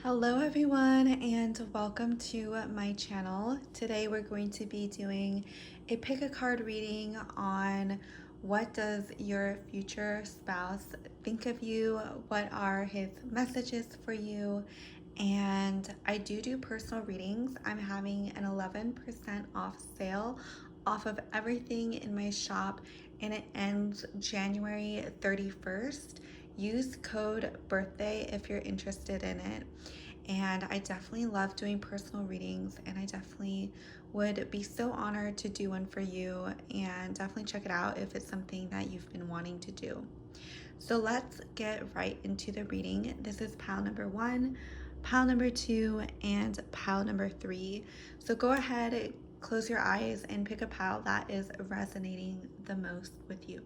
Hello everyone and welcome to my channel. Today we're going to be doing a pick a card reading on what does your future spouse think of you, what are his messages for you, and I do personal readings. I'm having an 11% off sale off of everything in my shop and it ends January 31st. Use code birthday if you're interested in it. And I definitely love doing personal readings, and I definitely would be so honored to do one for you. And definitely check it out if it's something that you've been wanting to do. So let's get right into the reading. This is pile number 1, pile number 2, and pile number 3. So go ahead, close your eyes, and pick a pile that is resonating the most with you.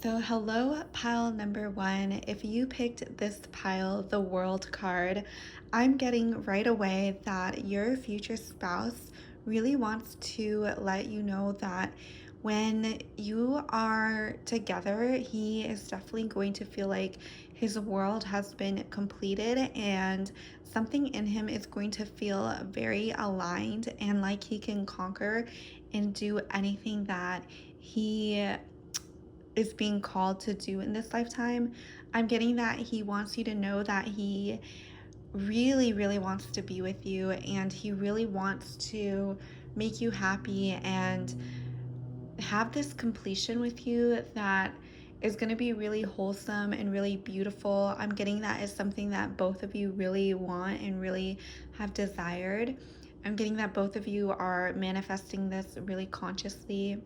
So hello, pile number 1. If you picked this pile, the World card, I'm getting right away that your future spouse really wants to let you know that when you are together, he is definitely going to feel like his world has been completed, and something in him is going to feel very aligned and like he can conquer and do anything that he is being called to do in this lifetime. I'm getting that he wants you to know that he really wants to be with you, and he really wants to make you happy and have this completion with you that is going to be really wholesome and really beautiful. I'm getting that is something that both of you really want and really have desired. I'm getting that both of you are manifesting this really consciously,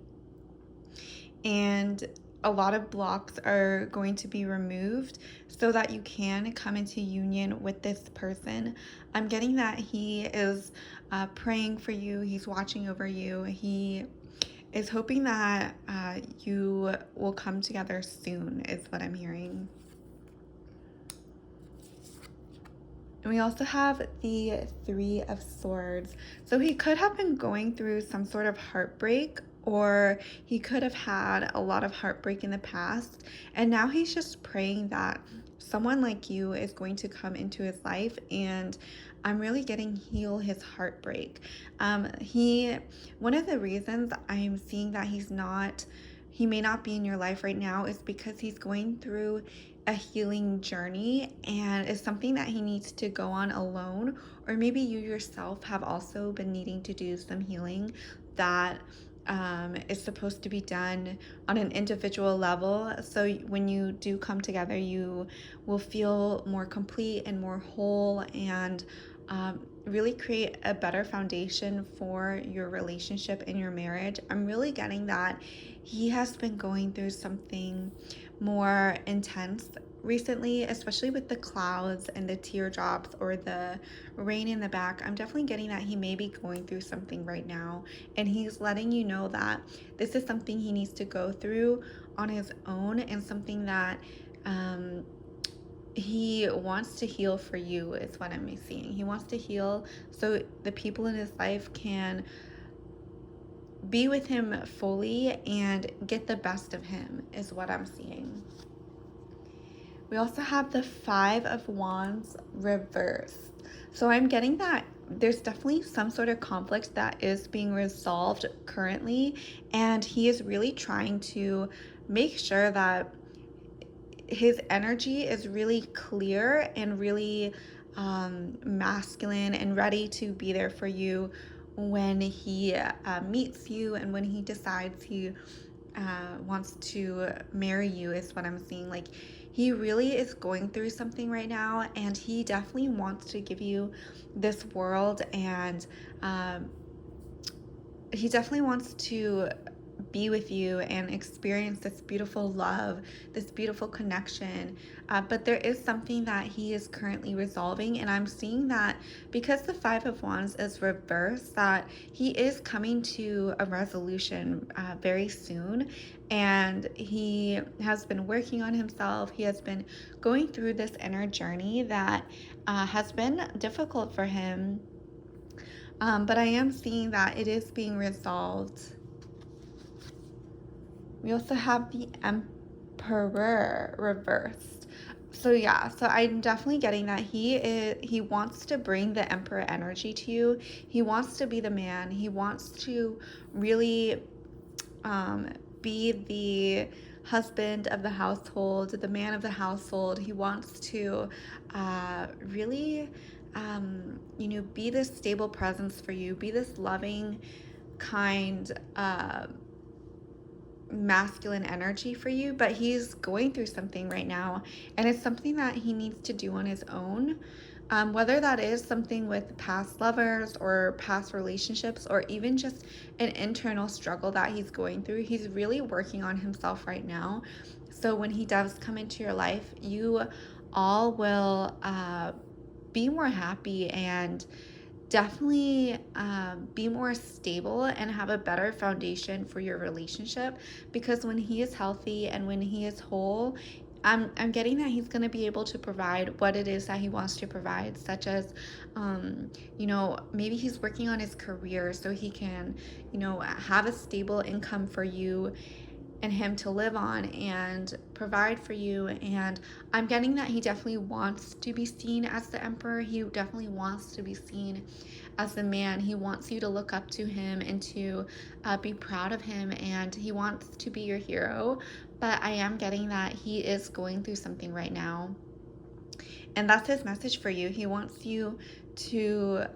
and a lot of blocks are going to be removed so that you can come into union with this person. I'm getting that he is praying for you, he's watching over you, he is hoping that you will come together soon, is what I'm hearing. And we also have the Three of Swords. So he could have been going through some sort of heartbreak, or he could have had a lot of heartbreak in the past. And now he's just praying that someone like you is going to come into his life, and I'm really getting heal his heartbreak. One of the reasons I'm seeing that he may not be in your life right now is because he's going through a healing journey, and it's something that he needs to go on alone, or maybe you yourself have also been needing to do some healing that is supposed to be done on an individual level. So when you do come together, you will feel more complete and more whole, and really create a better foundation for your relationship and your marriage. I'm really getting that he has been going through something more intense recently, especially with the clouds and the teardrops or the rain in the back. I'm definitely getting that he may be going through something right now, and he's letting you know that this is something he needs to go through on his own, and something that he wants to heal for you, is what I'm seeing. He wants to heal so the people in his life can be with him fully and get the best of him, is what I'm seeing. We also have the Five of Wands reversed. So I'm getting that there's definitely some sort of conflict that is being resolved currently, and he is really trying to make sure that his energy is really clear and really masculine and ready to be there for you when he meets you, and when he decides he wants to marry you, is what I'm seeing. Like, he really is going through something right now, and he definitely wants to give you this world, and he definitely wants to be with you and experience this beautiful love, this beautiful connection. But there is something that he is currently resolving, and I'm seeing that because the Five of Wands is reversed, that he is coming to a resolution very soon, and he has been working on himself. He has been going through this inner journey that has been difficult for him, But I am seeing that it is being resolved. We also have the Emperor reversed. So yeah, so I'm definitely getting that he wants to bring the Emperor energy to you. He wants to be the man. He wants to really um, be the husband of the household, the man of the household. He wants to really, be this stable presence for you, be this loving, kind, masculine energy for you, but he's going through something right now, and it's something that he needs to do on his own. Whether that is something with past lovers or past relationships, or even just an internal struggle that he's going through, he's really working on himself right now. So when he does come into your life, you all will be more happy and definitely be more stable and have a better foundation for your relationship, because when he is healthy and when he is whole, I'm getting that he's going to be able to provide what it is that he wants to provide, such as maybe he's working on his career so he can have a stable income for you and him to live on and provide for you. And I'm getting that he definitely wants to be seen as the emperor. He definitely wants to be seen as the man. He wants you to look up to him and to be proud of him, and he wants to be your hero. But I am getting that he is going through something right now, and that's his message for you. He wants you to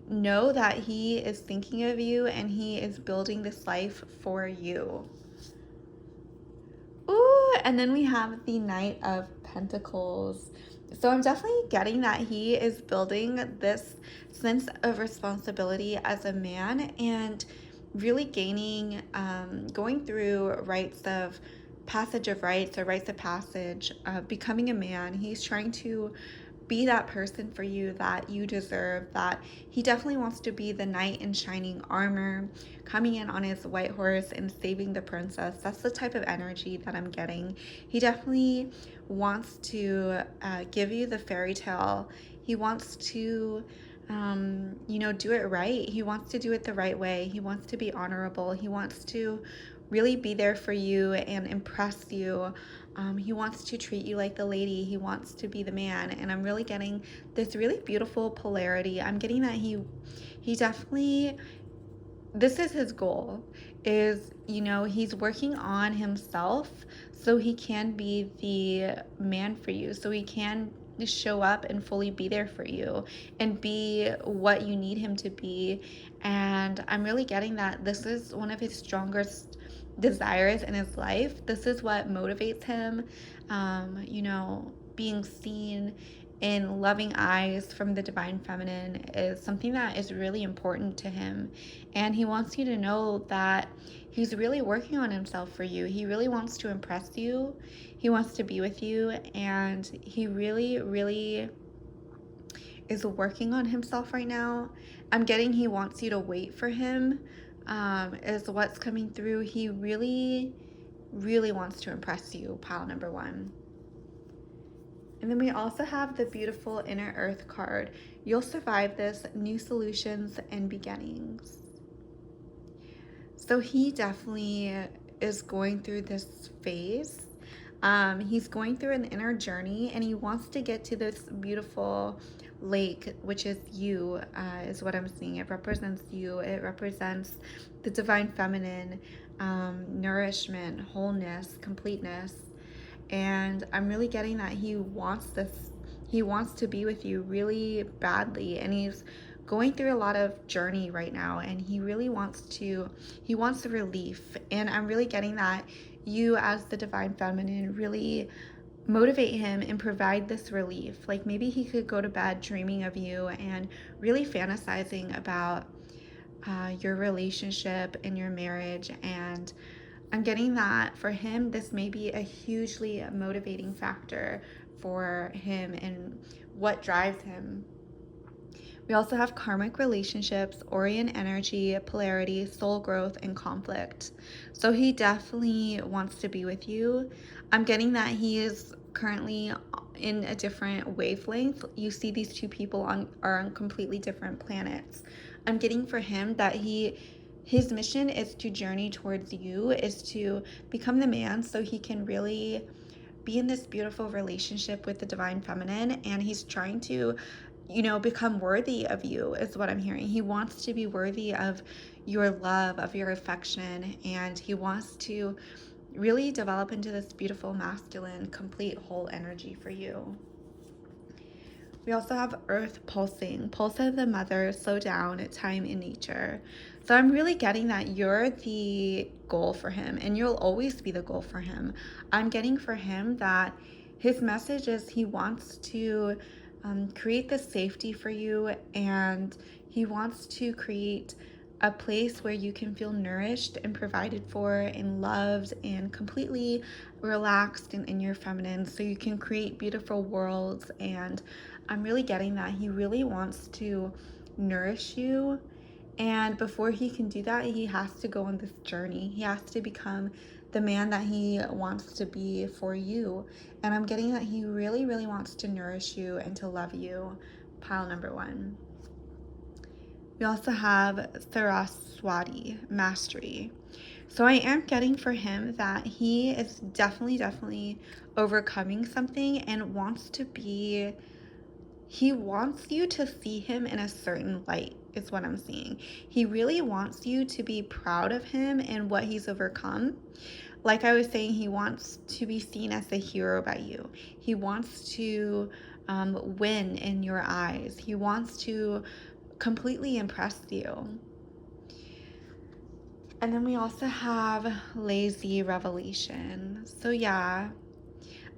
know that he is thinking of you and he is building this life for you. Ooh, and then we have the Knight of Pentacles. So I'm definitely getting that he is building this sense of responsibility as a man, and really gaining, going through passage of rites or rites of passage, becoming a man. He's trying to be that person for you that you deserve, that he definitely wants to be the knight in shining armor, coming in on his white horse and saving the princess. That's the type of energy that I'm getting. He definitely wants to give you the fairy tale. He wants to do it right. He wants to do it the right way. He wants to be honorable. He wants to really be there for you and impress you. He wants to treat you like the lady. He wants to be the man. And I'm really getting this really beautiful polarity. I'm getting that he definitely, this is his goal, is he's working on himself so he can be the man for you, so he can show up and fully be there for you and be what you need him to be. And I'm really getting that this is one of his strongest desires in his life. This is what motivates him. Being seen in loving eyes from the divine feminine is something that is really important to him. And he wants you to know that he's really working on himself for you. He really wants to impress you. He wants to be with you. And he really, really is working on himself right now. I'm getting he wants you to wait for him, is what's coming through. He really, really wants to impress you, pile number one. And then we also have the beautiful Inner Earth card. You'll survive this, new solutions and beginnings. So he definitely is going through this phase. He's going through an inner journey, and he wants to get to this beautiful lake, which is you, is what I'm seeing. It represents you. It represents the divine feminine, nourishment, wholeness, completeness. And I'm really getting that he wants this. He wants to be with you really badly, and he's going through a lot of journey right now, and he wants the relief. And I'm really getting that you, as the divine feminine, really motivate him and provide this relief. Like maybe he could go to bed dreaming of you and really fantasizing about your relationship and your marriage. And I'm getting that for him, this may be a hugely motivating factor for him and what drives him. We also have karmic relationships, Orion energy, polarity, soul growth, and conflict. So he definitely wants to be with you. I'm getting that he is currently in a different wavelength. You see these two people are on completely different planets. I'm getting for him that his mission is to journey towards you, is to become the man so he can really be in this beautiful relationship with the divine feminine, and he's trying to, become worthy of you, is what I'm hearing. He wants to be worthy of your love, of your affection, and he wants to really develop into this beautiful masculine complete whole energy for you. We also have Earth pulsing, pulse of the mother, slow down, time in nature. So I'm really getting that you're the goal for him, and you'll always be the goal for him. I'm getting for him that his message is he wants to create the safety for you, and he wants to create a place where you can feel nourished and provided for and loved and completely relaxed and in your feminine, so you can create beautiful worlds. And I'm really getting that he really wants to nourish you. And before he can do that, he has to go on this journey. He has to become the man that he wants to be for you. And I'm getting that he really, really wants to nourish you and to love you. Pile number 1. We also have Saraswati, mastery. So I am getting for him that he is definitely overcoming something and he wants you to see him in a certain light, is what I'm seeing. He really wants you to be proud of him and what he's overcome. Like I was saying, he wants to be seen as a hero by you. He wants to win in your eyes. He wants to completely impress you. And then we also have lazy revelation. So yeah,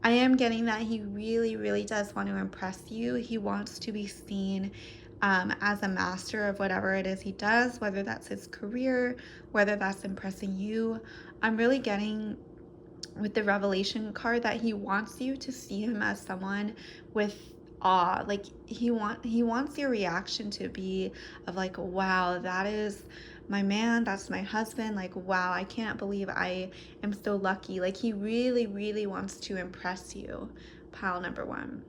I am getting that he really, really does want to impress you. He wants to be seen as a master of whatever it is he does, whether that's his career, whether that's impressing you. I'm really getting with the revelation card that he wants you to see him as someone with awe. Like he wants your reaction to be of like, wow, that is my man, that's my husband. Like, wow, I can't believe I am so lucky. Like he really, really wants to impress you. Pile number 1.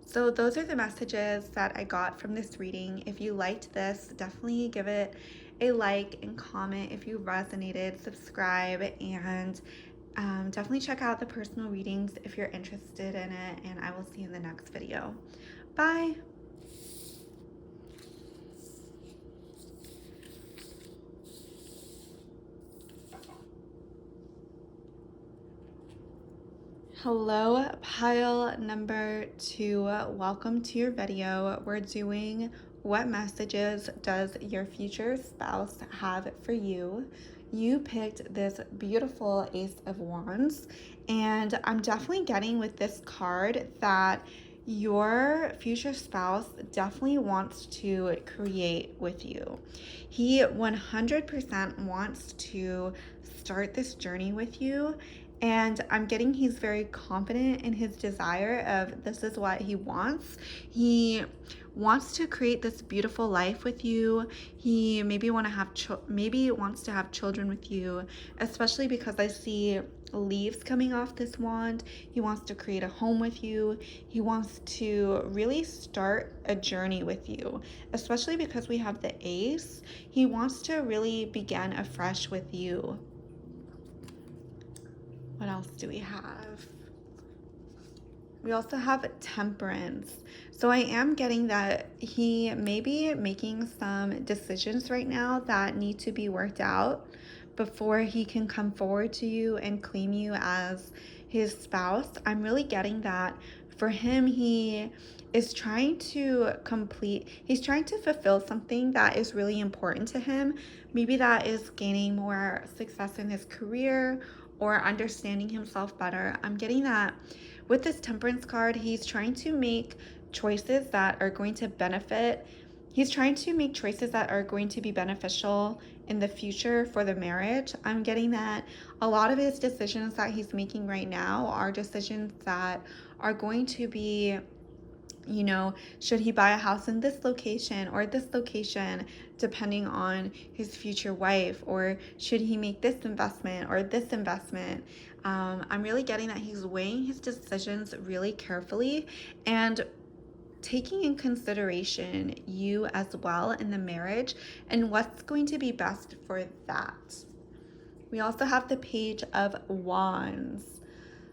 So those are the messages that I got from this reading. If you liked this, definitely give it a like and comment. If you resonated, subscribe, and definitely check out the personal readings if you're interested in it, and I will see you in the next video. Bye! Hello, pile number 2. Welcome to your video. We're doing what messages does your future spouse have for you? You picked this beautiful Ace of Wands, and I'm definitely getting with this card that your future spouse definitely wants to create with you. He 100% wants to start this journey with you, and I'm getting he's very confident in his desire of this is what he wants. He wants to create this beautiful life with you. He maybe wants to have children with you, especially because I see leaves coming off this wand. He wants to create a home with you. He wants to really start a journey with you, especially because we have the Ace. He wants to really begin afresh with you. What else do we have? We also have Temperance. So I am getting that he may be making some decisions right now that need to be worked out before he can come forward to you and claim you as his spouse. I'm really getting that for him, he's trying to fulfill something that is really important to him. Maybe that is gaining more success in his career or understanding himself better. I'm getting that with this Temperance card, he's trying to make choices that are going to benefit. He's trying to make choices that are going to be beneficial in the future for the marriage. I'm getting that a lot of his decisions that he's making right now are decisions that are going to be Should he buy a house in this location or this location, depending on his future wife? Or should he make this investment or this investment? I'm really getting that he's weighing his decisions really carefully and taking in consideration you as well in the marriage and what's going to be best for that. We also have the Page of Wands.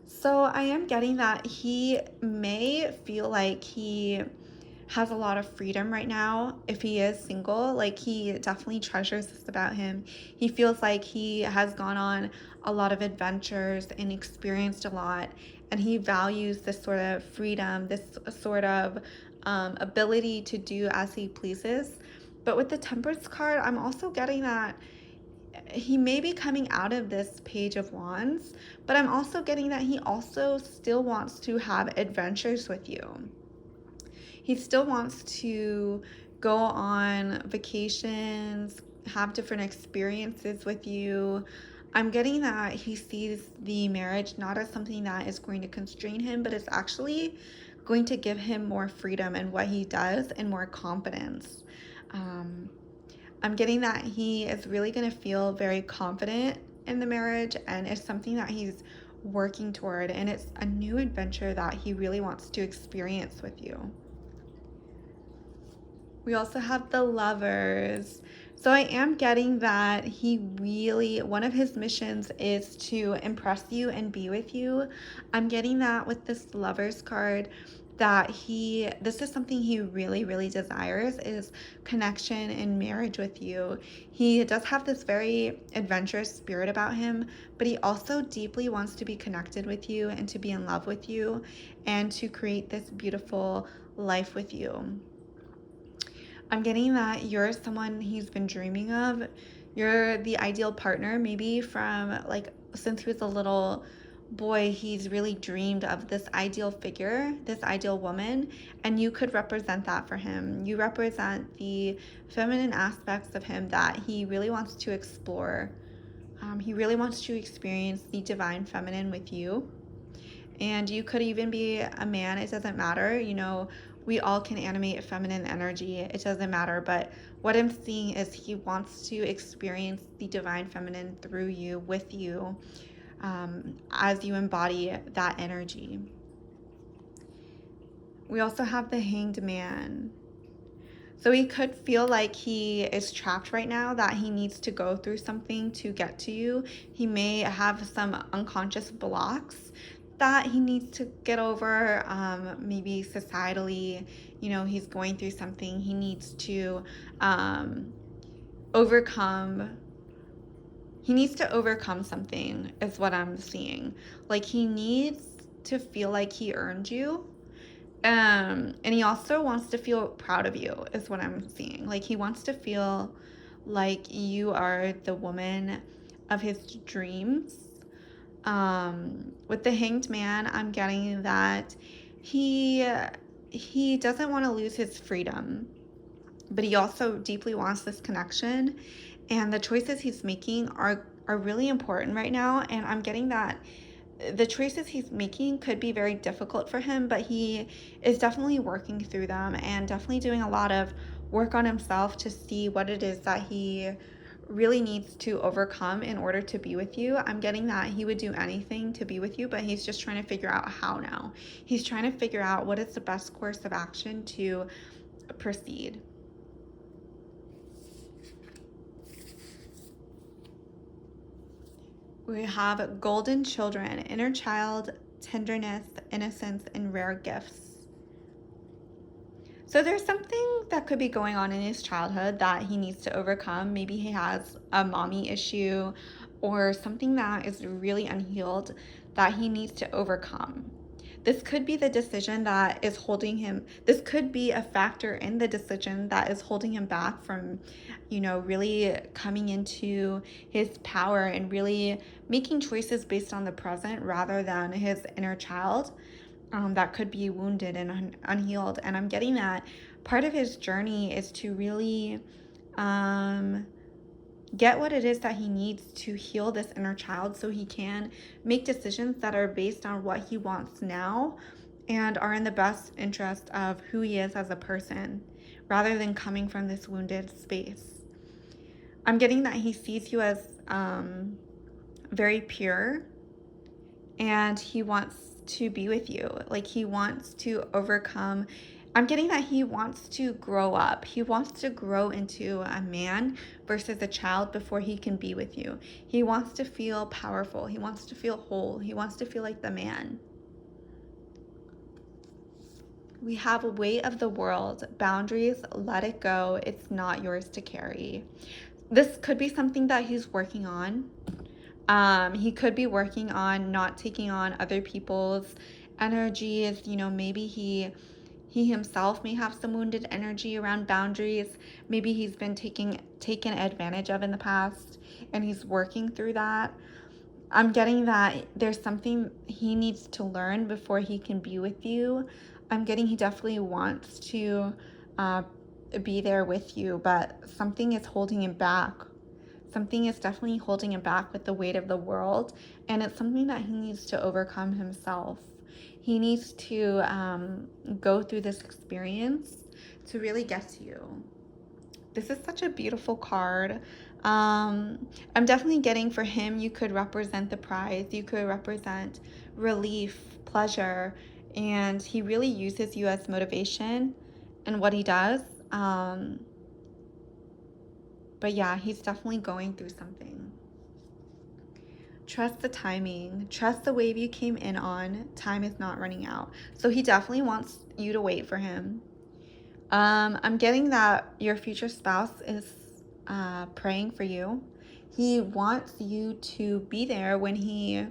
So I am getting that he may feel like he has a lot of freedom right now. If he is single, like, he definitely treasures this about him. He feels like he has gone on a lot of adventures and experienced a lot, and he values this sort of freedom, this sort of ability to do as he pleases. But with the Temperance card, I'm also getting that he may be coming out of this Page of Wands, but I'm also getting that he also still wants to have adventures with you. He still wants to go on vacations, have different experiences with you. I'm getting that he sees the marriage not as something that is going to constrain him, but it's actually going to give him more freedom in what he does and more confidence. Um, I'm getting that he is really going to feel very confident in the marriage, and it's something that he's working toward, and it's a new adventure that he really wants to experience with you. We also have the Lovers. So I am getting that one of his missions is to impress you and be with you. I'm getting that with this Lovers card, that this is something he really, really desires, is connection and marriage with you. He does have this very adventurous spirit about him, but he also deeply wants to be connected with you and to be in love with you and to create this beautiful life with you. I'm getting that you're someone he's been dreaming of. You're the ideal partner, maybe from, like, since he was a little boy, he's really dreamed of this ideal figure, this ideal woman, and you could represent that for him. You represent the feminine aspects of him that he really wants to explore. He really wants to experience the divine feminine with you. And you could even be a man, it doesn't matter. We all can animate feminine energy, it doesn't matter. But what I'm seeing is he wants to experience the divine feminine through you, with you, as you embody that energy. We also have the Hanged Man. So he could feel like he is trapped right now, that he needs to go through something to get to you. He may have some unconscious blocks that he needs to get over. Maybe societally, he's going through something he needs to overcome. He needs to overcome something, is what I'm seeing. Like, he needs to feel like he earned you. And he also wants to feel proud of you, is what I'm seeing. Like, he wants to feel like you are the woman of his dreams. With the Hanged Man, I'm getting that he doesn't want to lose his freedom, but he also deeply wants this connection, and the choices he's making are really important right now. And I'm getting that the choices he's making could be very difficult for him, but he is definitely working through them and definitely doing a lot of work on himself to see what it is that he really needs to overcome in order to be with you. I'm getting that he would do anything to be with you, but he's just trying to figure out how now. He's trying to figure out what is the best course of action to proceed. We have Golden Children, inner child, tenderness, innocence, and rare gifts. So there's something that could be going on in his childhood that he needs to overcome. Maybe he has a mommy issue or something that is really unhealed that he needs to overcome. This could be the decision that is holding him. This could be a factor in the decision that is holding him back from, really coming into his power and really making choices based on the present rather than his inner child, that could be wounded and unhealed. And I'm getting that part of his journey is to really get what it is that he needs to heal this inner child so he can make decisions that are based on what he wants now and are in the best interest of who he is as a person rather than coming from this wounded space. I'm getting that he sees you as very pure, and he wants to be with you. Like, he wants to overcome. I'm getting that he wants to grow up. He wants to grow into a man versus a child before he can be with you. He wants to feel powerful. He wants to feel whole. He wants to feel like the man. We have a weight of the world. Boundaries, let it go. It's not yours to carry. This could be something that he's working on. He could be working on not taking on other people's energies. You know, maybe he himself may have some wounded energy around boundaries. Maybe he's been taken advantage of in the past, and he's working through that. I'm getting that there's something he needs to learn before he can be with you. I'm getting he definitely wants to be there with you, but something is holding him back. Something is definitely holding him back with the weight of the world, and it's something that he needs to overcome himself. He needs to go through this experience to really get to you. This is such a beautiful card. I'm definitely getting for him, you could represent the prize, you could represent relief, pleasure, and he really uses you as motivation in what he does. But yeah, he's definitely going through something. Trust the timing. Trust the wave you came in on. Time is not running out. So he definitely wants you to wait for him. I'm getting that your future spouse is praying for you. He wants you to be there when he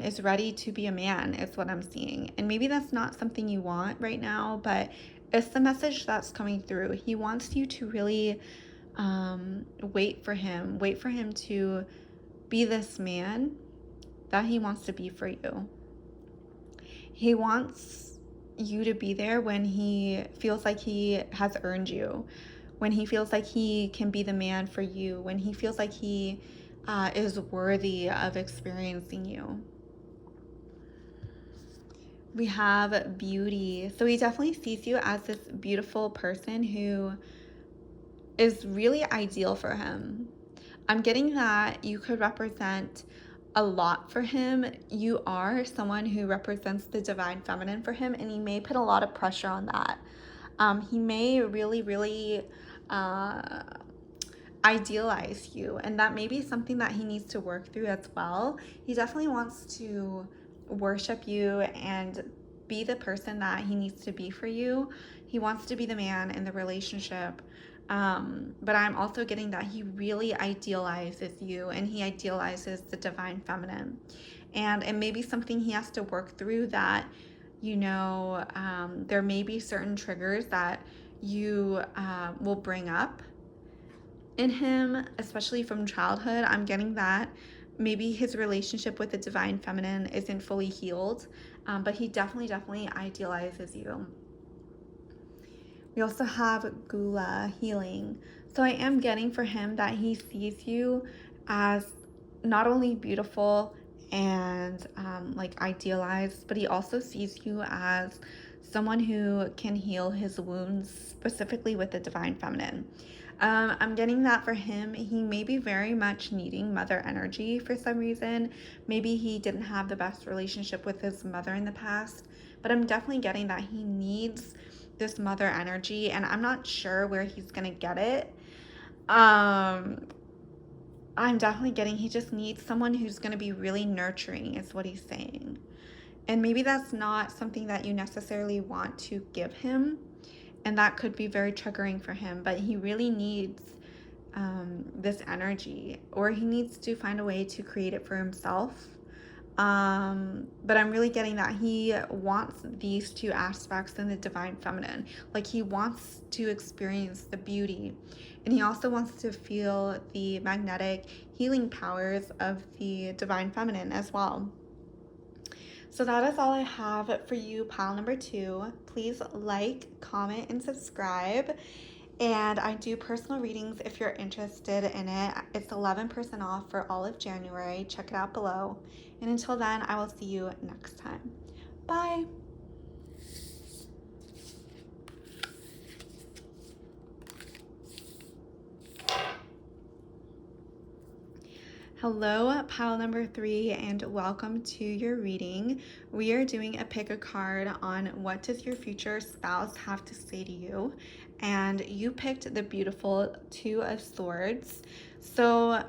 is ready to be a man, is what I'm seeing. And maybe that's not something you want right now, but it's the message that's coming through. He wants you to really wait for him to be this man that he wants to be for you. He wants you to be there when he feels like he has earned you, when he feels like he can be the man for you, when he feels like he is worthy of experiencing you. We have beauty. So he definitely sees you as this beautiful person who is really ideal for him. I'm getting that you could represent a lot for him. You are someone who represents the divine feminine for him, and he may put a lot of pressure on that. He may really, really idealize you, and that may be something that he needs to work through as well. He definitely wants to worship you and be the person that he needs to be for you. He wants to be the man in the relationship. But I'm also getting that he really idealizes you, and he idealizes the divine feminine. And it may be something he has to work through that, there may be certain triggers that you will bring up in him, especially from childhood. I'm getting that maybe his relationship with the divine feminine isn't fully healed, but he definitely idealizes you. We also have Gula, healing. So I am getting for him that he sees you as not only beautiful and idealized, but he also sees you as someone who can heal his wounds, specifically with the divine feminine. I'm getting that for him. He may be very much needing mother energy for some reason. Maybe he didn't have the best relationship with his mother in the past, but I'm definitely getting that he needs this mother energy, and I'm not sure where he's gonna get it. I'm definitely getting he just needs someone who's gonna be really nurturing, is what he's saying. And maybe that's not something that you necessarily want to give him, and that could be very triggering for him, but he really needs this energy, or he needs to find a way to create it for himself. But I'm really getting that he wants these two aspects in the divine feminine. Like, he wants to experience the beauty, and he also wants to feel the magnetic healing powers of the divine feminine as well. So that is all I have for you, pile number 2. Please like, comment, and subscribe. And I do personal readings if you're interested in it. It's 11% off for all of January. Check it out below. And until then, I will see you next time. Bye. Hello, pile number 3, and welcome to your reading. We are doing a pick a card on what does your future spouse have to say to you, and you picked the beautiful Two of Swords. So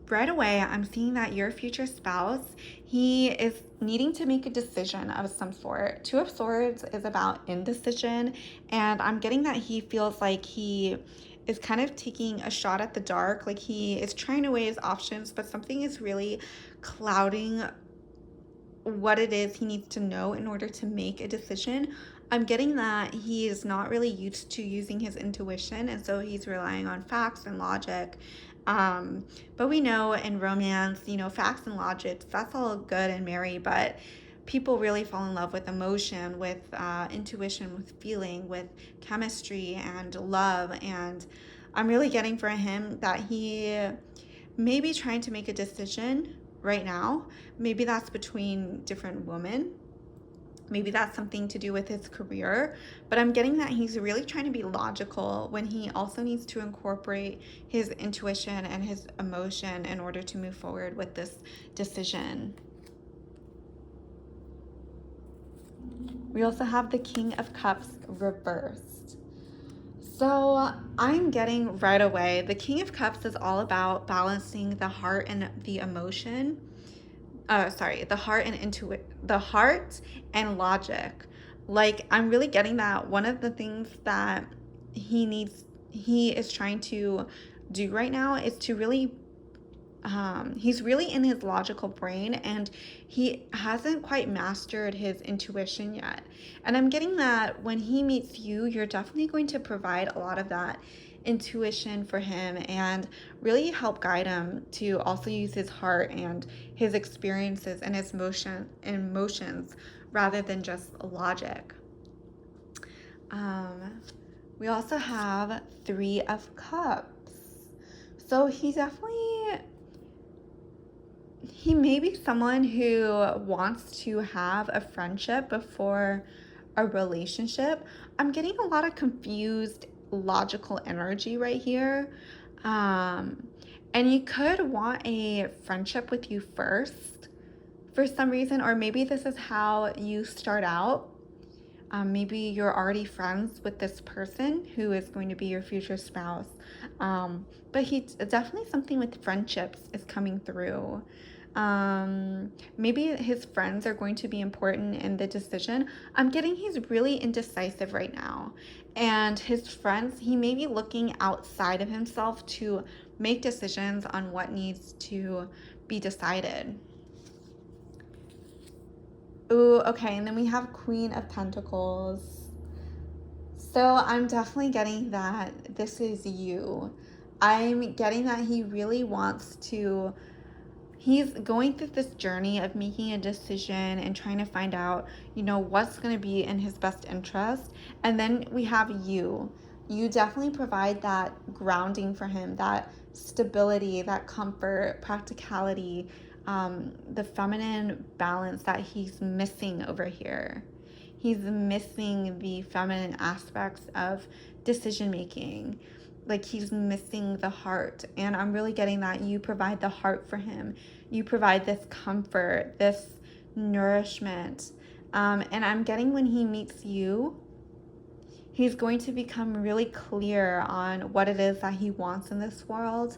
right away, I'm seeing that your future spouse, he is needing to make a decision of some sort. Two of Swords is about indecision, and I'm getting that he feels like he is kind of taking a shot at the dark, like he is trying to weigh his options, but something is really clouding what it is he needs to know in order to make a decision. I'm getting that he is not really used to using his intuition, and so he's relying on facts and logic. Um, but we know in romance, facts and logic, that's all good and merry, but people really fall in love with emotion, with intuition, with feeling, with chemistry and love. And I'm really getting for him that he may be trying to make a decision right now. Maybe that's between different women. Maybe that's something to do with his career, but I'm getting that he's really trying to be logical when he also needs to incorporate his intuition and his emotion in order to move forward with this decision. We also have the King of Cups reversed. So I'm getting right away, the King of Cups is all about balancing the heart and the emotion. The heart and logic. Like, I'm really getting that one of the things that he is trying to do right now is to really he's really in his logical brain, and he hasn't quite mastered his intuition yet. And I'm getting that when he meets you, you're definitely going to provide a lot of that intuition for him and really help guide him to also use his heart and his experiences and his emotions rather than just logic. We also have Three of Cups. So he may be someone who wants to have a friendship before a relationship. I'm getting a lot of confused logical energy right here. Um, and you could want a friendship with you first for some reason, or maybe this is how you start out. Maybe you're already friends with this person who is going to be your future spouse. But definitely something with friendships is coming through. Maybe his friends are going to be important in the decision. I'm getting he's really indecisive right now. And his friends, he may be looking outside of himself to make decisions on what needs to be decided. Ooh, okay, and then we have Queen of Pentacles. So I'm definitely getting that this is you. I'm getting that he really wants to, he's going through this journey of making a decision and trying to find out, what's going to be in his best interest. And then we have you. You definitely provide that grounding for him, that stability, that comfort, practicality, the feminine balance that he's missing over here. He's missing the feminine aspects of decision making. Like, he's missing the heart. And I'm really getting that you provide the heart for him. You provide this comfort, this nourishment. And I'm getting when he meets you, he's going to become really clear on what it is that he wants in this world.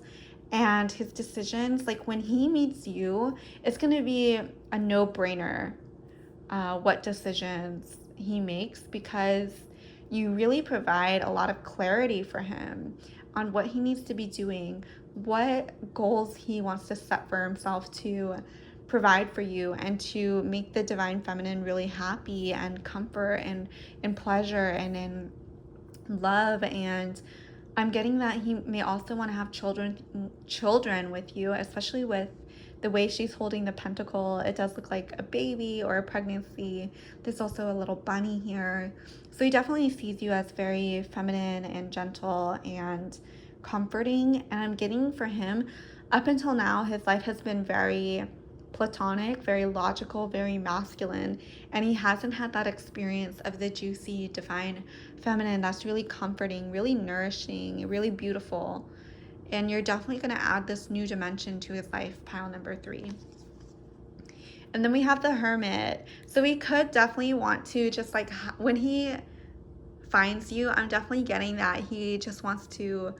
And his decisions, like when he meets you, it's going to be a no-brainer what decisions he makes, because you really provide a lot of clarity for him on what he needs to be doing, what goals he wants to set for himself to provide for you and to make the divine feminine really happy and comfort and in pleasure and in love. And I'm getting that he may also want to have children with you, especially with the way she's holding the pentacle. It does look like a baby or a pregnancy. There's also a little bunny here. So he definitely sees you as very feminine and gentle and comforting. And I'm getting for him, up until now, his life has been very platonic, very logical, very masculine, and he hasn't had that experience of the juicy, divine feminine that's really comforting, really nourishing, really beautiful. and you're definitely going to add this new dimension to his life, pile number 3. And then we have the Hermit. So he could definitely want to just like, when he finds you, I'm definitely getting that he just wants to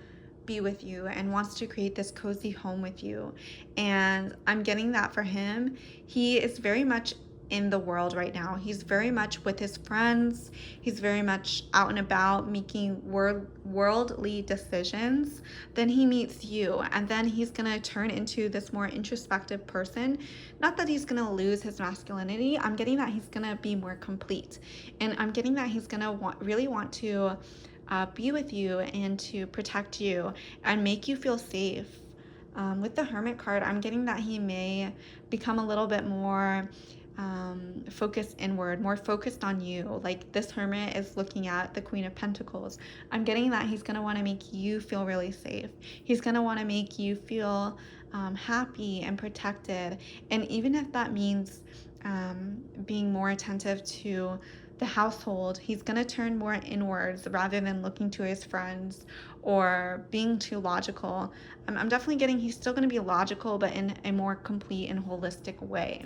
be with you and wants to create this cozy home with you. And I'm getting that for him. He is very much in the world right now. He's very much with his friends. He's very much out and about making worldly decisions. Then he meets you, and then he's going to turn into this more introspective person. Not that he's going to lose his masculinity. I'm getting that he's going to be more complete. And I'm getting that he's going to really want to be with you and to protect you and make you feel safe. With the Hermit card, I'm getting that he may become a little bit more focused inward, more focused on you. Like this Hermit is looking at the Queen of Pentacles. I'm getting that he's going to want to make you feel really safe. He's going to want to make you feel happy and protected. And even if that means being more attentive to the household, he's going to turn more inwards rather than looking to his friends or being too logical. I'm definitely getting he's still going to be logical, but in a more complete and holistic way.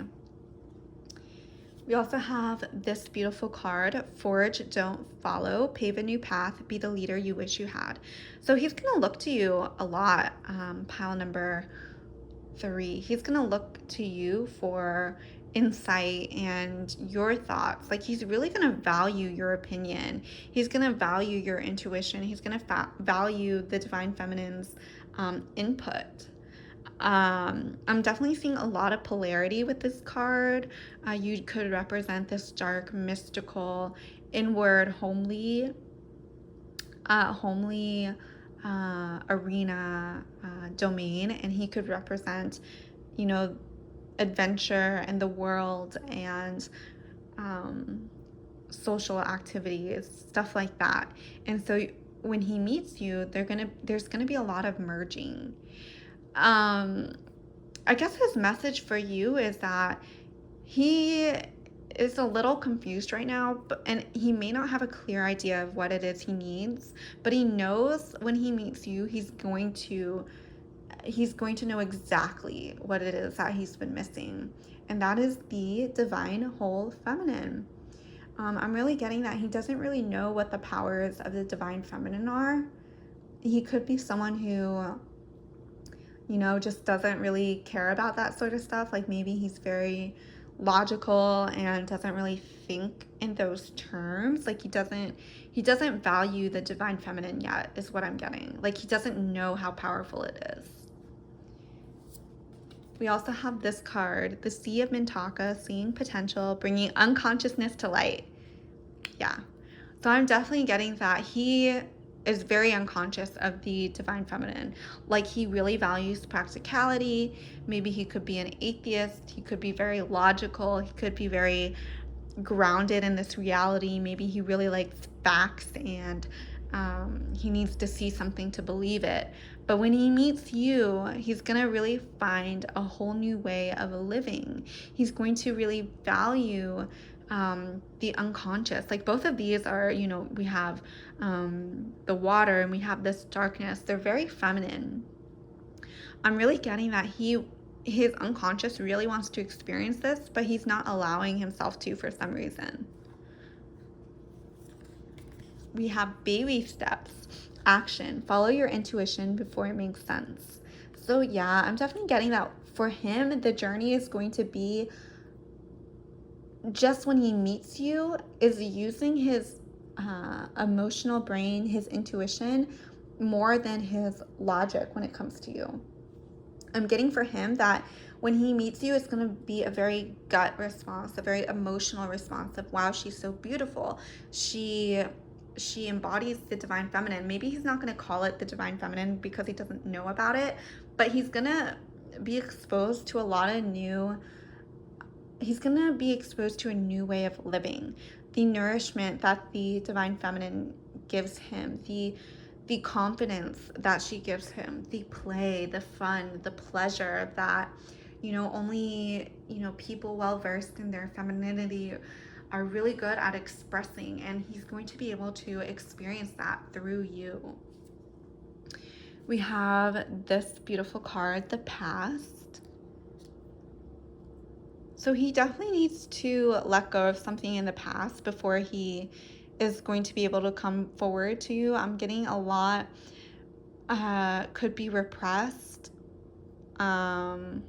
We also have this beautiful card, Forge, Don't Follow, Pave a New Path, Be the Leader You Wish You Had. So he's going to look to you a lot, pile number 3. He's going to look to you for insight and your thoughts. Like he's really going to value your opinion. He's going to value your intuition. He's going to value the Divine Feminine's input. I'm definitely seeing a lot of polarity with this card. You could represent this dark, mystical, inward, homely arena domain, and he could represent, you know, adventure and the world and social activities, stuff like that. And so when he meets you, there's gonna be a lot of merging. I guess his message for you is that he is a little confused right now, and he may not have a clear idea of what it is he needs, but he knows when he meets you, he's going to know exactly what it is that he's been missing, and that is the divine whole feminine. I'm really getting that he doesn't really know what the powers of the divine feminine are. He could be someone who, you know, just doesn't really care about that sort of stuff. Like maybe he's very logical and doesn't really think in those terms. Like he doesn't value the divine feminine yet, is what I'm getting. Like he doesn't know how powerful it is. We also have this card, the Sea of Mintaka, Seeing Potential, Bringing Unconsciousness to Light. Yeah. So I'm definitely getting that he is very unconscious of the divine feminine. Like he really values practicality. Maybe he could be an atheist. He could be very logical. He could be very grounded in this reality. Maybe he really likes facts and he needs to see something to believe it. But when he meets you, he's going to really find a whole new way of living. He's going to really value the unconscious. Like both of these are, you know, we have the water and we have this darkness. They're very feminine. I'm really getting that his unconscious really wants to experience this, but he's not allowing himself to for some reason. We have baby steps, action, follow your intuition before it makes sense. So yeah, I'm definitely getting that for him, the journey is going to be just when he meets you, is using his emotional brain, his intuition, more than his logic when it comes to you. I'm getting for him that when he meets you, it's going to be a very gut response, a very emotional response of, wow, she's so beautiful. She embodies the divine feminine. Maybe he's not going to call it the divine feminine because he doesn't know about it, but he's going to be exposed to he's going to be exposed to a new way of living. The nourishment that the divine feminine gives him, the confidence that she gives him, the play, the fun, the pleasure that, you know, only, you know, people well versed in their femininity are really good at expressing, and he's going to be able to experience that through you. We have this beautiful card, the past. So he definitely needs to let go of something in the past before he is going to be able to come forward to you. I'm getting a lot could be repressed. Um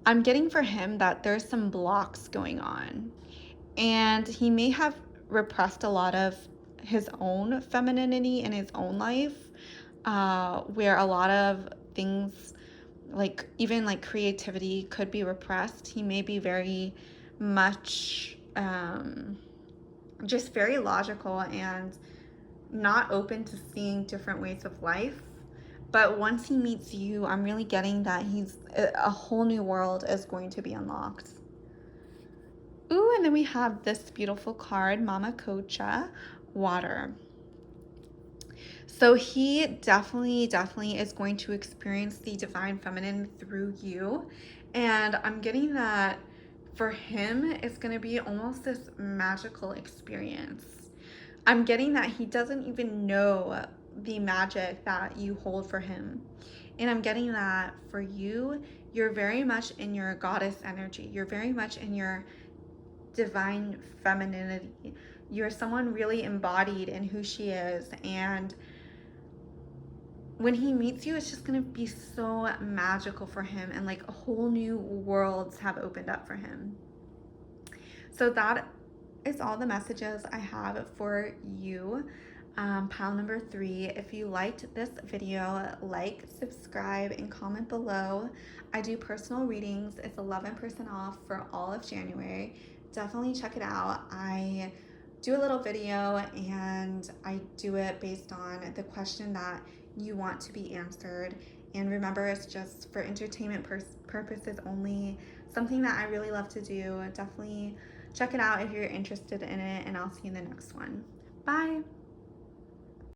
I'm getting for him that there's some blocks going on. And he may have repressed a lot of his own femininity in his own life, where a lot of things, like even like creativity, could be repressed. He may be very much just very logical and not open to seeing different ways of life. But once he meets you, I'm really getting that he's a whole new world is going to be unlocked. Ooh, and then we have this beautiful card, Mama Kocha, water. So he definitely is going to experience the divine feminine through you. And I'm getting that for him, it's going to be almost this magical experience. I'm getting that he doesn't even know the magic that you hold for him. And I'm getting that for you, you're very much in your goddess energy. You're very much in your divine femininity. You're someone really embodied in who she is. And when he meets you, it's just going to be so magical for him. And like a whole new worlds have opened up for him. So that is all the messages I have for you. Pile number 3. If you liked this video, like, subscribe, and comment below. I do personal readings. It's 11% off for all of January. Definitely check it out. I do a little video and I do it based on the question that you want to be answered. And remember, it's just for entertainment purposes only. Something that I really love to do. Definitely check it out if you're interested in it, and I'll see you in the next one. Bye.